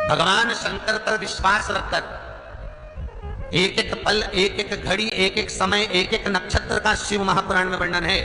भगवान शंकर पर विश्वास रखकर एक एक पल, एक एक घड़ी, एक एक समय, एक एक नक्षत्र का शिव महापुराण में वर्णन है।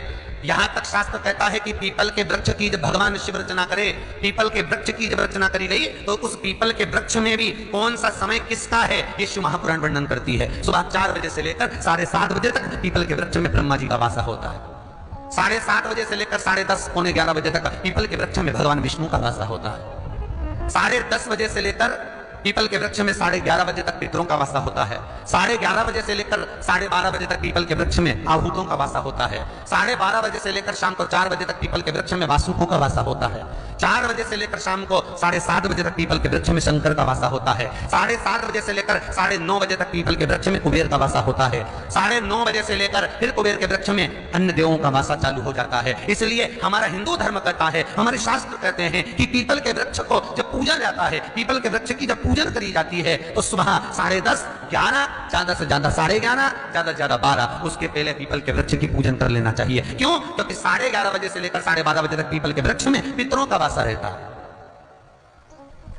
यहां तक शास्त्र कहता है कि पीपल के वृक्ष की जब भगवान शिव रचना करे, पीपल के वृक्ष की जब रचना करी गई तो उस पीपल के वृक्ष में भी कौन सा समय किसका है ये शिव महापुराण वर्णन करती है। सुबह 4 बजे से लेकर 7:30 बजे तक पीपल के वृक्ष में ब्रह्मा जी का वासा होता है। 7:30 बजे से लेकर 10:30 पौने 11 बजे तक पीपल के वृक्ष में भगवान विष्णु का वासा होता है। 10:30 बजे से लेकर पीपल के वृक्ष में 11:30 बजे तक पितरों का वासा होता है। 11:30 बजे से लेकर 12:30 बजे तक पीपल के वृक्ष में आहूतों का वासा होता है। 12:30 बजे से लेकर शाम को 4 बजे तक पीपल के वृक्ष में वासुकों का वासा होता है। 4 बजे से लेकर शाम को 7:30 बजे तक पीपल के वृक्ष में शंकर का वासा होता है। 7:30 बजे से लेकर 9:30 बजे तक पीपल के वृक्ष में कुबेर का वासा होता है। 9:30 बजे से लेकर फिर कुबेर के वृक्ष में अन्य देवों का वासा चालू हो जाता है। इसलिए हमारा हिंदू धर्म कहता है, हमारे शास्त्र कहते हैं कि पीपल के वृक्ष को जब पूजा जाता है, पीपल के वृक्ष की जब पूजन करी जाती है तो सुबह 10:30, 11, ज्यादा से ज्यादा 11:30, ज्यादा से ज्यादा 12, उसके पहले पीपल के वृक्ष की पूजन कर लेना चाहिए। क्यों? क्योंकि 11:30 बजे से लेकर 12:30 बजे तक पीपल के वृक्ष में पितरों का वासा रहता है,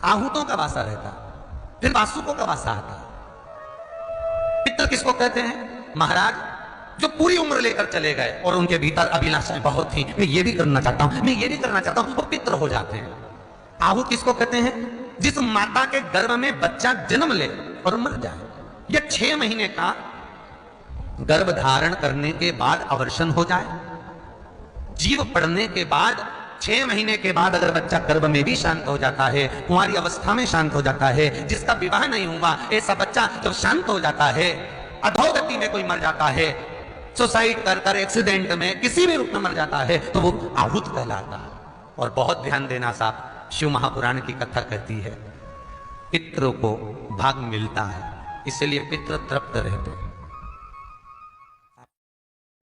आहूतों का वासा रहता है, फिर वासुकों का वासा आता है। पितर किसको कहते हैं? महाराज जो पूरी उम्र लेकर चले गए और उनके भीतर अभिलाषाएं बहुत थी, मैं ये भी करना चाहता हूं, मैं ये भी करना चाहता हूं, वो पितर हो जाते हैं। आहूत किसको कहते हैं? जिस माता के गर्भ में बच्चा जन्म ले और मर जाए, या 6 महीने का गर्भ धारण करने के बाद अवर्षण हो जाए, जीव पड़ने के बाद 6 महीने के बाद अगर बच्चा गर्भ में भी शांत हो जाता है, कुंवारी अवस्था में शांत हो जाता है, जिसका विवाह नहीं हुआ ऐसा बच्चा जब शांत हो जाता है, अधोगति में कोई मर जाता है, सुसाइड कर एक्सीडेंट में किसी भी रूप में मर जाता है, तो वो आहूत कहलाता है। और बहुत ध्यान देना साहब, शिव महापुराण की कथा कहती है पितरों को भाग मिलता है, इसलिए पितर तृप्त रहते हैं।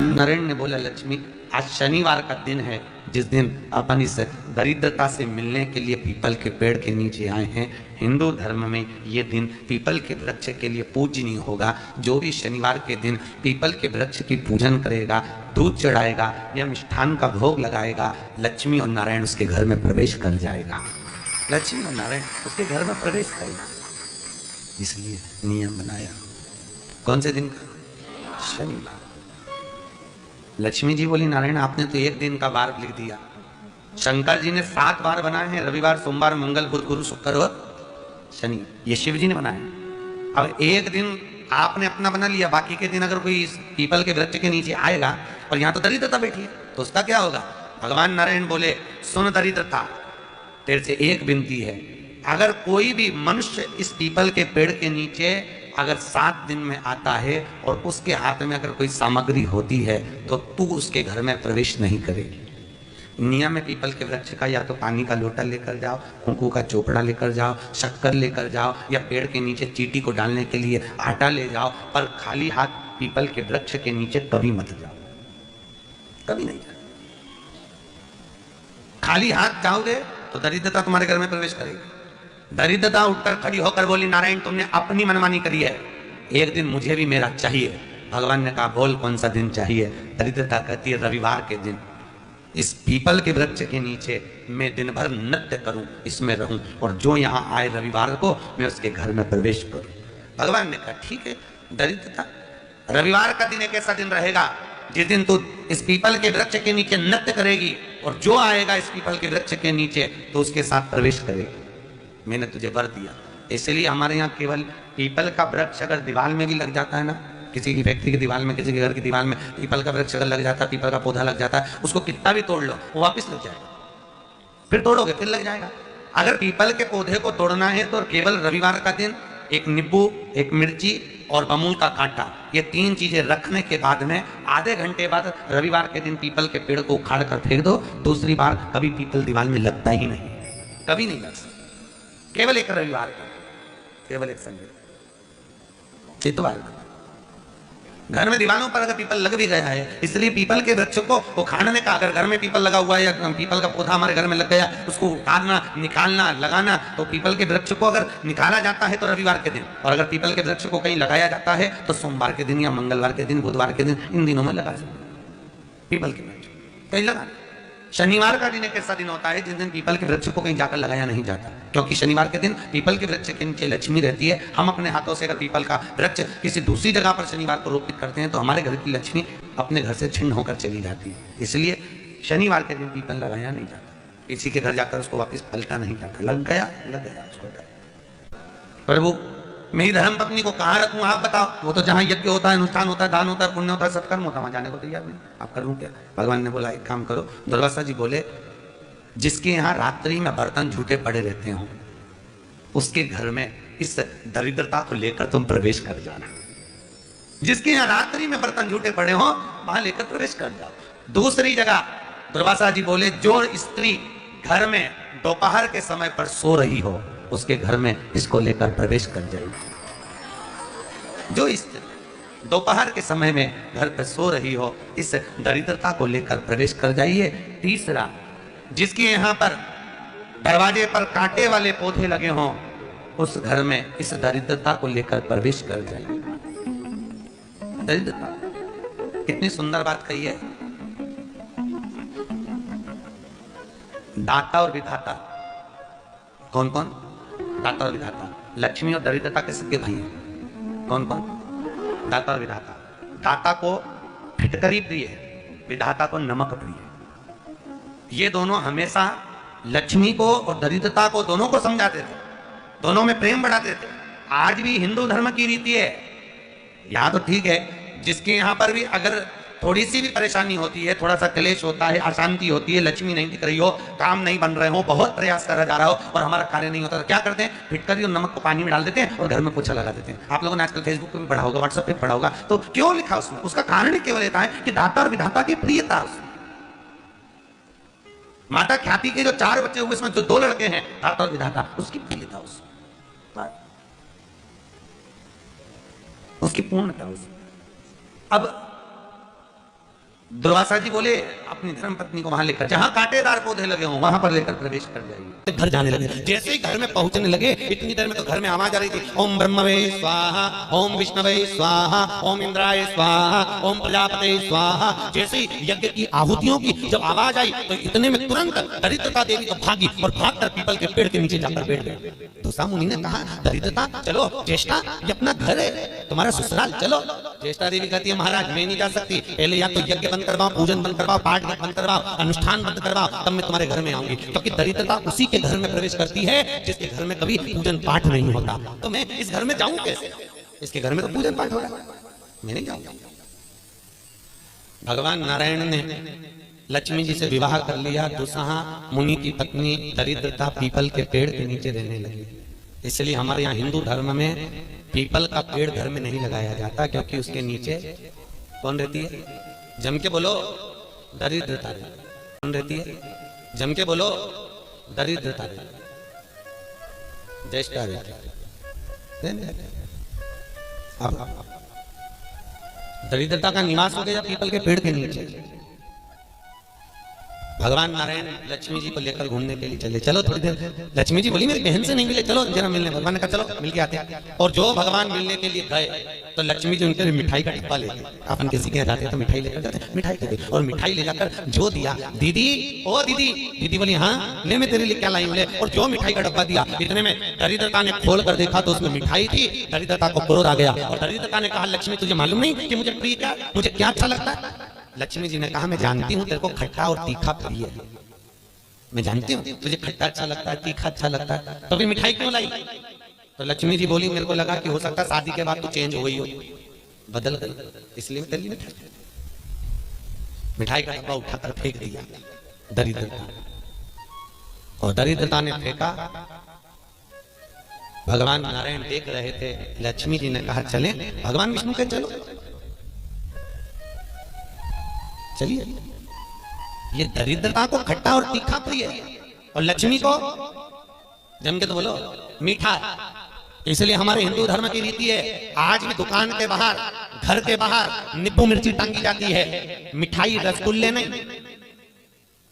नारायण ने बोला, लक्ष्मी आज शनिवार का दिन है, जिस दिन अपन इस दरिद्रता से मिलने के लिए पीपल के पेड़ के नीचे आए हैं। हिंदू धर्म में ये दिन पीपल के वृक्ष के लिए पूजनीय होगा। जो भी शनिवार के दिन पीपल के वृक्ष की पूजन करेगा, दूध चढ़ाएगा या मिष्ठान का भोग लगाएगा, लक्ष्मी और नारायण उसके घर में प्रवेश कर जाएगा। लक्ष्मी और नारायण उसके घर में प्रवेश करेगा। इसलिए नियम बनाया। कौन से दिन का? शनिवार। लक्ष्मी जी बोली, नारायण आपने तो एक दिन का वार लिख दिया। शंकर जी ने 7 वार बनाए हैं, रविवार, सोमवार, मंगल, बुध, गुरु, शुक्र और शनि, ये शिव जी ने बनाए। अब एक दिन आपने अपना बना लिया, बाकी के दिन अगर कोई इस पीपल के वृक्ष के नीचे आएगा और यहाँ तो दरिद्रता बैठी है तो उसका क्या होगा? भगवान नारायण बोले, सुन दरिद्रता, तेरे से एक विनती है, अगर कोई भी मनुष्य इस पीपल के पेड़ के नीचे अगर 7 दिन में आता है और उसके हाथ में अगर कोई सामग्री होती है तो तू उसके घर में प्रवेश नहीं करेगी। नियम में पीपल के वृक्ष का या तो पानी का लोटा लेकर जाओ, कुंकू का चोपड़ा लेकर जाओ, शक्कर लेकर जाओ, या पेड़ के नीचे चींटी को डालने के लिए आटा ले जाओ, पर खाली हाथ पीपल के वृक्ष के नीचे कभी मत जाओ, कभी नहीं जाओ। खाली हाथ जाओगे तो दरिद्रता तुम्हारे घर में प्रवेश करेगी। दरिद्रता उठकर खड़ी होकर बोली, नारायण तुमने अपनी मनमानी करी है, एक दिन मुझे भी मेरा चाहिए। भगवान ने कहा, बोल कौन सा दिन चाहिए? दरिद्रता कहती है, रविवार के दिन इस पीपल के वृक्ष के नीचे मैं दिन भर नृत्य करूं, इसमें रहूं, और जो यहाँ आए रविवार को मैं उसके घर में प्रवेश करूं। भगवान ने कहा, ठीक है। दरिद्रता, रविवार का दिन एक ऐसा दिन रहेगा जिस दिन तू इस पीपल के वृक्ष के नीचे नृत्य करेगी, और जो आएगा इस पीपल के वृक्ष के नीचे तो उसके साथ प्रवेश करेगी। मैंने तुझे वर दिया। इसलिए हमारे यहाँ केवल पीपल का वृक्ष अगर दीवार में भी लग जाता है ना, किसी की फैक्ट्री की दीवार में, किसी के घर की दीवार में पीपल का वृक्ष अगर लग जाता है, पीपल का पौधा लग जाता है, उसको कितना भी तोड़ लो वो वापस लग जाएगा, फिर तोड़ोगे फिर लग जाएगा। अगर पीपल के पौधे को तोड़ना है तो केवल रविवार का दिन एक नींबू, एक मिर्ची और बमूल का कांटा, ये 3 चीजें रखने के बाद में आधे घंटे बाद रविवार के दिन पीपल के पेड़ को उखाड़ कर फेंक दो। दूसरी बार कभी पीपल दीवार में लगता ही नहीं, कभी नहीं लग सकता। केवल एक रविवार का, केवल एक संडे, इतवार का। घर में दीवारों पर अगर पीपल लग भी गया है, इसलिए पीपल के वृक्ष को उखाड़ने का, अगर घर में पीपल लगा हुआ है या पीपल का पौधा हमारे घर में लग गया, उसको उखाड़ना, निकालना, लगाना, तो पीपल के वृक्ष को अगर निकाला जाता है तो रविवार के दिन, और अगर पीपल के वृक्ष को कहीं लगाया जाता है तो सोमवार के दिन या मंगलवार के दिन, बुधवार के दिन, इन दिनों में लगा सकते पीपल के वृक्ष कहीं लगा। शनिवार का दिन एक ऐसा दिन होता है जिस दिन पीपल के वृक्ष को कहीं जाकर लगाया नहीं जाता, क्योंकि शनिवार के दिन पीपल के वृक्ष के नीचे लक्ष्मी रहती है। हम अपने हाथों से अगर पीपल का वृक्ष किसी दूसरी जगह पर शनिवार को रोपित करते हैं तो हमारे घर की लक्ष्मी अपने घर से छिन्न होकर चली जाती है। इसलिए शनिवार के दिन पीपल लगाया नहीं जाता, किसी के घर जाकर उसको वापस पलटा नहीं जाता। लग गया उसको। प्रभु मेरी धर्म पत्नी को कहाँ रखूं आप बताओ? वो तो जहां यज्ञ होता है, अनुष्ठान होता है, दान होता है, पुण्य होता है, सत्कर्म होता है, वहां जाने को तैयार नहीं। आप करूं क्या? भगवान ने बोला एक काम करो। दुर्वासा जी बोले जिसके यहाँ रात्रि में बर्तन झूठे पड़े रहते हो उसके घर में इस दरिद्रता को लेकर तुम प्रवेश कर जाना। जिसके यहाँ रात्रि में बर्तन झूठे पड़े हो वहां लेकर प्रवेश कर जाओ। दूसरी जगह दुर्वासा जी बोले जो स्त्री घर में दोपहर के समय पर सो रही हो उसके घर में इसको लेकर प्रवेश कर जाएगी। जो स्त्री दोपहर के समय में घर पर सो रही हो इस दरिद्रता को लेकर प्रवेश कर जाइए। तीसरा, जिसके यहाँ पर दरवाजे पर कांटे वाले पौधे लगे हों उस घर में इस दरिद्रता को लेकर प्रवेश कर जाइए। दरिद्रता कितनी सुंदर बात कही है। दाता और विधाता कौन कौन? दाता और विधाता। लक्ष्मी और दरिद्रता के सगे भाई हैं। कौन कौन? दाता और विधाता। दाता को फिटकरी प्रिय है, विधाता को नमक प्रिय है। ये दोनों हमेशा लक्ष्मी को और दरिद्रता को दोनों को समझाते थे, दोनों में प्रेम बढ़ाते थे। आज भी हिंदू धर्म की रीति है। यहाँ तो ठीक है, जिसके यहाँ पर भी अगर थोड़ी सी भी परेशानी होती है, थोड़ा सा क्लेश होता है, अशांति होती है, लक्ष्मी नहीं दिख रही हो, काम नहीं बन रहे हो, बहुत प्रयास करा जा रहा हो और हमारा कार्य नहीं होता, तो क्या करते हैं? फिटकरी और नमक को पानी में डाल देते हैं और घर में पोछा लगा देते हैं। आप लोगों ने आजकल फेसबुक पे भी पढ़ा होगा, व्हाट्सएप पे पढ़ा होगा। तो क्यों लिखा उसमें? उसका कारण केवल ये है कि दाता और विधाता की प्रियता। माता ख्याति के जो 4 बच्चे हुए इसमें जो 2 लड़के हैं दाता और विधाता, उसकी प्रियता, उसकी पूर्णता। अब दुर्वासा जी बोले अपनी धर्म पत्नी को वहां लेकर, जहां कांटेदार पौधे लगे हों वहां पर लेकर प्रवेश कर जाइए। घर जाने लगे। जैसे ही घर में पहुंचने लगे इतनी देर में तो घर में आवाज आ रही थी, ओम ब्रह्मवे स्वाहा, ओम विष्णवे स्वाहा, ओम इंद्राय स्वाहा, ओम प्रजापते स्वाहा। जैसे ही यज्ञ की आहुतियों की जब आवाज आई तो इतने में तुरंत दरिद्रता देवी तो भागी और भागकर पीपल के पेड़ के नीचे जाकर बैठ गए। तो मुनि ने कहा दरिद्रता चलो, ज्येष्ठा ये अपना घर है, तुम्हारा ससुराल, चलो। ज्येष्ठा देवी कहती है महाराज मैं नहीं जा सकती, पहले या तो यज्ञ बंद करवाओ, पूजन बंद करवाओ, पाठ बंद करवाओ, अनुष्ठान बंद करवाओ, तब मैं तुम्हारे घर में आऊंगी। क्योंकि दरिद्रता उसी के घर में प्रवेश करती है जिसके घर में कभी पूजन पाठ नहीं होता। तो मैं इस घर में जाऊं कैसे? इसके घर में तो पूजन पाठ हो रहा है, मैं नहीं जाऊंगा। भगवान नारायण ने लक्ष्मी जी से विवाह कर लिया। दुसहा मुनि की पत्नी दरिद्रता पीपल के पेड़ के नीचे रहने लगी। इसलिए हमारे यहाँ हिंदू धर्म में पीपल का पेड़ घर में नहीं लगाया जाता, क्योंकि उसके नीचे कौन रहती है? जम के बोलो दरिद्रता। कौन रहती है? जम के बोलो दरिद्रता। ज्येष्ठा रहती है। अब दरिद्रता का निवास हो गया पीपल के पेड़ के नीचे। भगवान नारायण लक्ष्मी जी को लेकर घूमने के लिए चले। चलो थोड़ी देर। लक्ष्मी जी बोली मेरी बहन से नहीं मिले, चलो जरा मिलने। भगवान ने कहा चलो मिल के आते हैं। और जो भगवान मिलने के लिए गए तो लक्ष्मी जी उनके लिए मिठाई का डिब्बा ले गए। अपन किसी के यहाँ जाते हैं तो मिठाई लेकर जाते हैं, मिठाई दे दी। और मिठाई ले जाकर जो दिया, दीदी ओ दीदी, दीदी बोली हाँ ले मैं तेरे लिए क्या लाई हूँ ले। और जो मिठाई का डब्बा दिया इतने में दरिद्रता ने खोल कर देखा तो उसमें मिठाई थी। दरिद्रता को क्रोध आ गया और दरिद्रता ने कहा लक्ष्मी तुझे मालूम नहीं कि मुझे प्रिय क्या, मुझे क्या अच्छा लगता है? लक्ष्मी जी ने कहा मैं जानती हूँ तेरे को खट्टा और तीखा प्रिय है, मैं जानती हूँ तुझे खट्टा अच्छा लगता है, तीखा अच्छा लगता है, तो फिर मिठाई क्यों लाई? तो लक्ष्मी जी बोली मेरे को लगा कि हो सकता है शादी के बाद तू चेंज हो गई हो, बदल गई, इसलिए मैं तेरे लिए मिठाई का डब्बा उठाकर फेंक दिया दरिद्रता। और दरिद्रता ने फेंका। भगवान नारायण देख रहे थे। लक्ष्मी जी ने कहा चले। भगवान विष्णु के चलो चलिए। ये दरिद्रता को खट्टा और तीखा प्रिय है और लक्ष्मी को जम के तो बोलो मीठा। इसलिए हमारे हिंदू धर्म की रीति है आज भी दुकान के बाहर, घर के बाहर नींबू मिर्ची टांगी जाती है। मिठाई रसगुल्ले नहीं,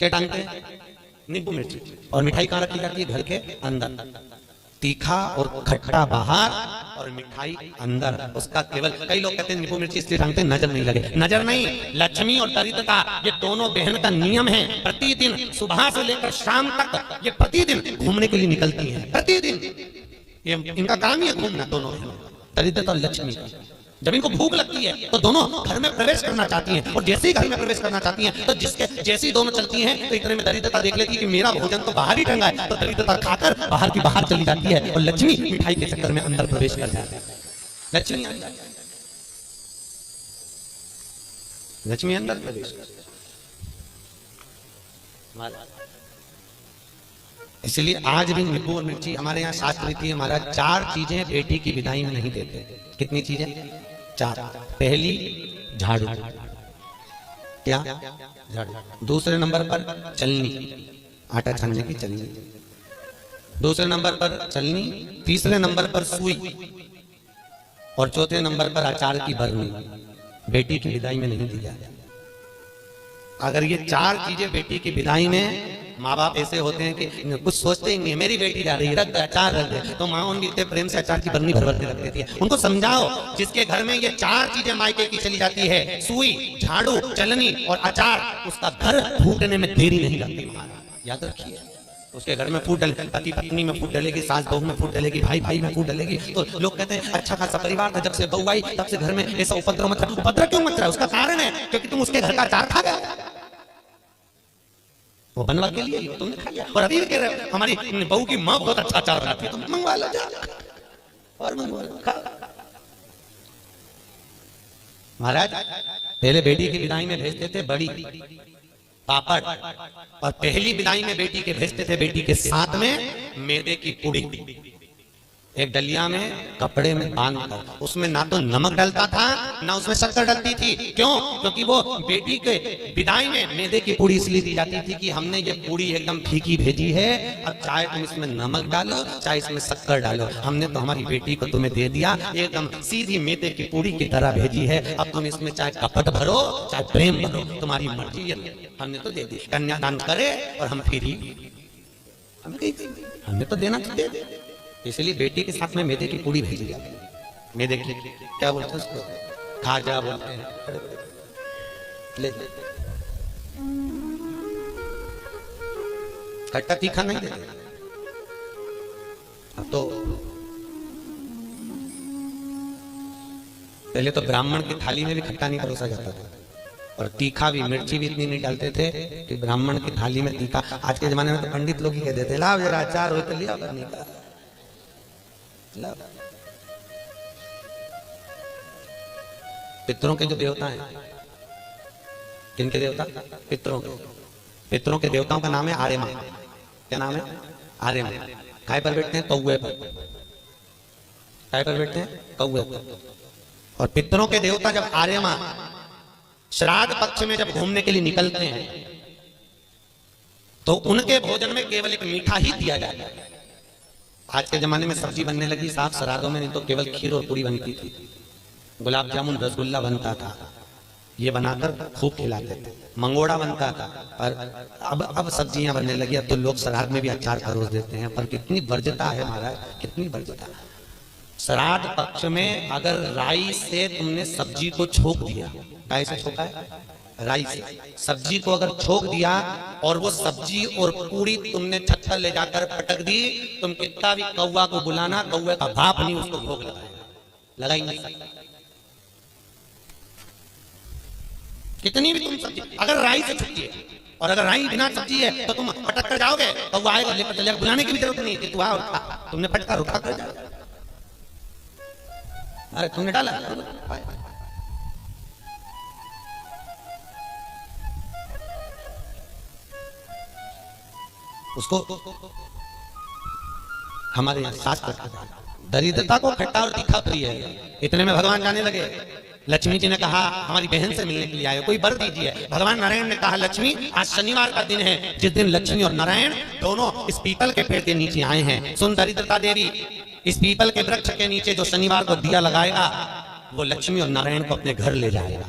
क्या टांगते हैं? नींबू मिर्ची। और मिठाई कहाँ रखी जाती है? घर के अंदर। तीखा और खट्टा बाहर और मिठाई अंदर, उसका केवल, कई लोग कहते हैं नींबू मिर्ची इसलिए टांगते हैं नजर नहीं लगे, नजर नहीं, लक्ष्मी और दरिद्रता ये दोनों बहन का नियम है। प्रतिदिन सुबह से लेकर शाम तक ये प्रतिदिन घूमने के लिए निकलती है, प्रतिदिन ये इनका काम ही है घूमना, दोनों दरिद्रता और लक्ष्मी। जब इनको भूख लगती है तो दोनों घर में प्रवेश करना चाहती हैं, और जैसे ही घर में प्रवेश करना चाहती हैं तो जिसके जैसी दोनों चलती हैं तो इतने में दरिद्रता देख लेती है कि मेरा भोजन तो बाहर ही टंगा है, तो दरिद्रता खाकर बाहर की बाहर चली जाती है और लक्ष्मी मिठाई के चक्कर में अंदर प्रवेश कर जाती है। लक्ष्मी लक्ष्मी अंदर प्रवेश कर, इसलिए आज भी नींबू और मिर्ची हमारे यहाँ शास्त्र रीति हमारा 4 चीजें बेटी की विदाई में नहीं देते। कितनी चीजें? 4। पहली झाड़ू, क्या? झाड़ू। दूसरे नंबर पर चलनी, आटा छानने की चलनी। दूसरे नंबर पर चलनी, तीसरे नंबर पर सुई, और चौथे नंबर पर अचार की बरनी। बेटी की विदाई में नहीं दी जाती। अगर ये 4 चीजें बेटी की विदाई में, माँ बाप ऐसे होते हैं कि कुछ सोचते ही नहीं, मेरी बेटी जा रही है, रख दे अचार रख दे, तो माँ उनकी इतने प्रेम से अचार की बरनी भर भर के रख देती है। उनको समझाओ, जिसके घर में ये 4 चीजें मायके की चली जाती है, सुई, झाड़ू, चलनी और अचार, उसका घर फूटने में देरी नहीं लगती। याद रखिए, उसके घर में फूट डले, पति पत्नी में फूट डलेगी, सास बहू में फूट डलेगी, भाई भाई में फूट डलेगी। तो लोग कहते हैं अच्छा खासा परिवार था, जब से बहू आई तब से घर में ऐसा उपद्रव मच रहा। उपद्रव क्यों मच रहा है? उसका कारण है क्योंकि तुम उसके घर का अचार खा गए, वो बनवा के लिए तुमने खा लिया। और अभी भी कह रहे हमारी बहू की माँ बहुत अच्छा अचार बनाती है, तुम मंगवा लो जा और मंगवा लो खा। महाराज पहले बेटी की विदाई में भेजते थे बड़ी पापड़, और पहली विदाई में बेटी के भेजते थे बेटी के साथ में मैदे की पूड़ी, एक डलिया में कपड़े में बांधकर। उसमें ना तो नमक डलता था ना उसमें शक्कर डलती थी। क्यों? क्योंकि वो बेटी के विदाई में मैदे की पूड़ी इसलिए दी जाती थी कि हमने ये पूड़ी एकदम फीकी भेजी है, अब चाहे तुम इसमें नमक डालो चाहे इसमें शक्कर डालो, हमने तो हमारी बेटी को तुम्हें दे दिया, एकदम सीधी मैदे की पूड़ी की तरह भेजी है। अब तुम इसमें चाहे कपट भरो चाहे प्रेम भरो, तुम्हारी मर्जी है, हमने तो दे दी। कन्यादान करे और हम फिर ही हमने तो देना तो दे दे। इसलिए बेटी के साथ में मैदे की पूड़ी भेजी जाती है। मैदे की क्या बोलते हैं उसको? खाजा बोलते हैं। ले खट्टा तीखा नहीं देते। अब तो पहले तो ब्राह्मण की थाली में भी खट्टा नहीं परोसा जाता था, और तीखा भी, मिर्ची भी इतनी नहीं डालते थे कि ब्राह्मण की थाली में तीखा। आज के जमाने में तो पंडित लोग ही कह देते लाओ जरा अचार हो तो लिया करने का। पितरों के जो देवता हैं, किनके देवता? पितरों के। पितरों के देवताओं का नाम है आर्यमा। क्या नाम है? आर्यमा। काय पर बैठते हैं? कौवे पर। काय पर बैठते हैं? कौवे पर। और पितरों के देवता जब आर्यमा श्राद्ध पक्ष में जब घूमने के लिए निकलते हैं तो उनके भोजन में केवल एक मीठा ही दिया जाता है। आज के जमाने में सब्जी बनने लगी साफ श्राद्धों में, नहीं तो केवल खीर और पूरी बनती थी, गुलाब जामुन रसगुल्ला बनता था, ये बनाकर खूब खिलाते थे, मंगोड़ा बनता था। और अब सब्जियां बनने लगी, अब तो लोग श्राद्ध में भी अचार परोस देते हैं। पर कितनी वर्ज्यता है महाराज, कितनी वर्ज्यता। श्राद्ध पक्ष में अगर राई से तुमने सब्जी को छोक दिया, कैसे छोका है? राई से सब्जी को अगर छोक दिया और वो सब्जी और पूरी तुमने छत पर ले जाकर पटक दी, तुम कितना भी कौवा को बुलाना, कौवे का बाप नहीं उसको भोग लगा ही नहीं सकता। कितनी भी तुम सब्जी अगर राई से छुट्टी है, और अगर राई बिना सब्जी है तो तुम पटक कर जाओगे, कौवा आएगा लेकर चलेगा, बुलाने की भी जरूरत नहीं कि तू आ उठा, तुमने पटका उठा कर जाओ। अरे तुमने डाला उसको। हमारे यहाँ शास्त्र दरिद्रता को खट्टा और तीखा प्रिय है। इतने में भगवान जाने लगे। लक्ष्मी जी ने कहा हमारी बहन से मिलने के लिए आए, कोई वर दीजिए। भगवान नारायण ने कहा लक्ष्मी आज शनिवार का दिन है, जिस दिन लक्ष्मी और नारायण दोनों इस पीपल के पेड़ के नीचे आए हैं। सुन दरिद्रता देवी, इस पीपल के वृक्ष के नीचे जो शनिवार को दिया लगाएगा वो लक्ष्मी और नारायण को अपने घर ले जाएगा।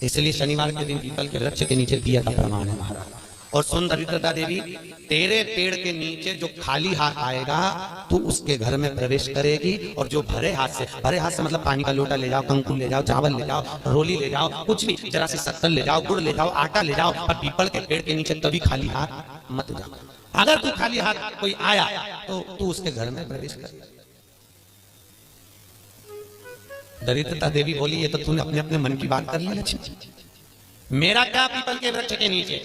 इसलिए शनिवार के दिन पीपल के वृक्ष के नीचे दिया का प्रमाण है महाराज। और सुन दरिद्रता देवी, तेरे पेड़ के नीचे जो खाली हाथ आएगा तू उसके घर में प्रवेश करेगी, और जो भरे हाथ से मतलब पानी का लोटा ले जाओ, कंकुल ले जाओ, चावल ले जाओ, रोली ले जाओ, कुछ भी, जरा सी शक्कर ले जाओ, गुड़ ले जाओ, आटा ले जाओ, पर पीपल के पेड़ के नीचे कभी खाली हाथ मत जाओ। अगर तू खाली हाथ कोई आया तो तू उसके घर में प्रवेश कर। दरिद्रता देवी बोली, ये तो तूने अपने अपने मन की बात कर ली लक्ष्मी, मेरा क्या पीपल के वृक्ष के नीचे।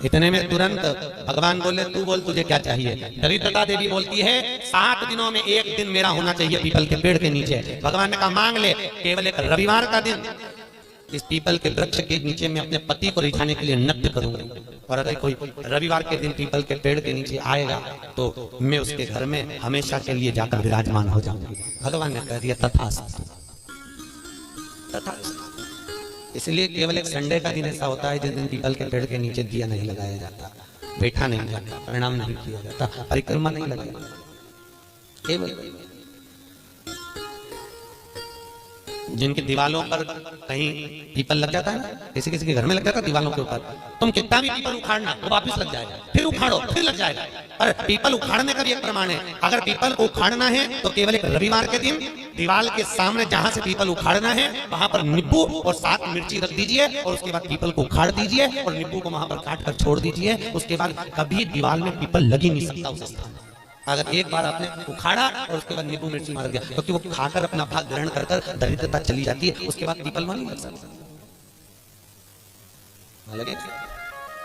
इतने में तुरंत भगवान बोले, तू बोल तुझे क्या चाहिए। दरिद्रता देवी बोलती है, 7 दिनों में एक दिन मेरा होना चाहिए पीपल के पेड़ के नीचे। भगवान ने कहा मांग ले, केवल एक रविवार का दिन इस पीपल के वृक्ष के नीचे मैं अपने पति को रिझाने के लिए नृत्य करूंगा, और अगर कोई रविवार के दिन पीपल के पेड़ के नीचे आएगा तो मैं उसके घर में हमेशा के लिए जाकर विराजमान हो जाऊंगी। भगवान ने कह दिया तथास्तु, तथास्तु। इसलिए केवल एक संडे का दिन ऐसा होता है जिस दिन पीपल के पेड़ के नीचे दिया नहीं लगाया जाता, बैठा नहीं जाता, प्रणाम नहीं किया जाता, परिक्रमा नहीं लगाया जाता। केवल जिनकी दीवालों पर कहीं पीपल लग जाता है ना, किसी किसी के घर में लग जाता है दीवालों के ऊपर, तुम कितना भी पीपल उखाड़ना वो वापस लग जाएगा, फिर उखाड़ो फिर लग जाएगा। पर पीपल उखाड़ने का भी एक प्रमाण है, अगर पीपल को उखाड़ना है तो केवल एक रविवार के दिन दीवाल के सामने जहां से पीपल उखाड़ना है वहां पर नींबू और 7 मिर्ची रख दीजिए, और उसके बाद पीपल को उखाड़ दीजिए और नींबू को वहां पर काट कर छोड़ दीजिए। उसके बाद कभी दीवाल में पीपल लग ही नहीं सकता उस स्थान में। अगर एक बार आपने उखाड़ा और उसके बाद नींबू मिर्ची मार दिया, क्योंकि वो खाकर अपना भाग ग्रहण कर दरिद्रता चली जाती है, उसके बाद पीपल वहां नहीं लग सकता।